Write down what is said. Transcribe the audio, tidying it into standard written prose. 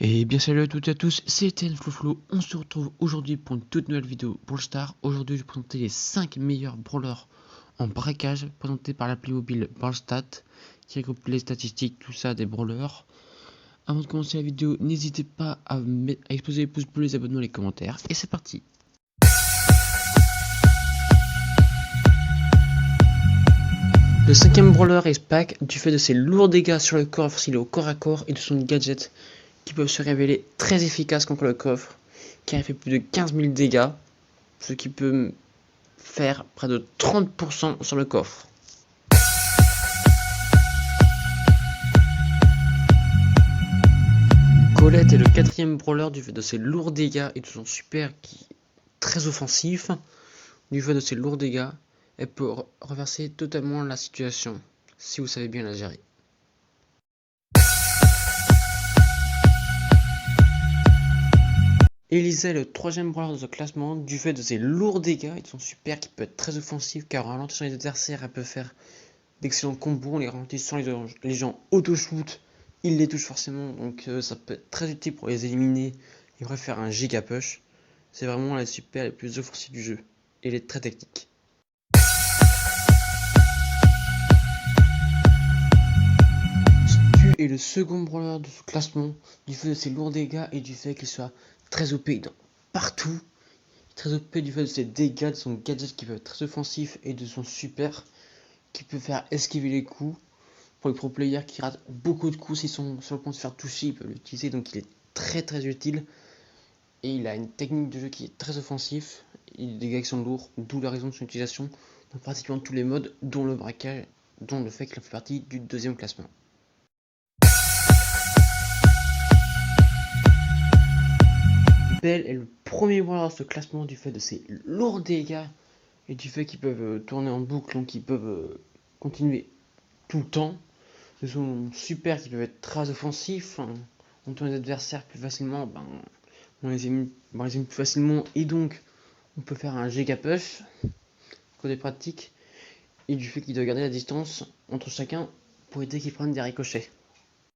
Et bien salut à toutes et à tous, c'est Flouflou. On se retrouve aujourd'hui pour une toute nouvelle vidéo Brawl Stars. Aujourd'hui je vais vous présenter les 5 meilleurs brawlers en braquage présentés par l'appli mobile Brawlstat qui regroupe les statistiques, tout ça des brawlers. Avant de commencer la vidéo, n'hésitez pas à exploser les pouces bleus, les abonnements, les commentaires. Et c'est parti. Le 5ème brawler est Spike du fait de ses lourds dégâts sur le coffre s'il est au corps à corps et de son gadget qui peuvent se révéler très efficaces contre le coffre, car il fait plus de 15 000 dégâts, ce qui peut faire près de 30% sur le coffre. Colette est le 4ème brawler du fait de ses lourds dégâts et de son super qui est très offensif. Du fait de ses lourds dégâts, elle peut renverser totalement la situation, si vous savez bien la gérer. Elisa est le 3ème brawler de ce classement du fait de ses lourds dégâts et de son super qui peut être très offensif, car en ralentissant les adversaires elle peut faire d'excellents combos. En les ralentissant les gens auto-shoot, ils les touchent forcément, donc ça peut être très utile pour les éliminer et bref faire un giga push. C'est vraiment la super la plus offensive du jeu et elle est très technique. Stu est le second brawler de ce classement du fait de ses lourds dégâts et du fait qu'il soit très OP partout. Très OP du fait de ses dégâts, de son gadget qui peut être très offensif et de son super qui peut faire esquiver les coups. Pour les pro players qui ratent beaucoup de coups, s'ils sont sur le point de se faire toucher, ils peuvent l'utiliser, donc il est très utile. Et il a une technique de jeu qui est très offensif, il a des dégâts qui sont lourds, d'où la raison de son utilisation dans pratiquement tous les modes, dont le braquage, dont le fait qu'il fait partie du 2ème classement. Belle est le premier brawler de ce classement du fait de ses lourds dégâts et du fait qu'ils peuvent tourner en boucle, donc ils peuvent continuer tout le temps. De son super qui peuvent être très offensifs, on tourne les adversaires plus facilement, on les élimine plus facilement et donc on peut faire un giga push côté pratique, et du fait qu'il doit garder la distance entre chacun pour éviter qu'ils prennent des ricochets.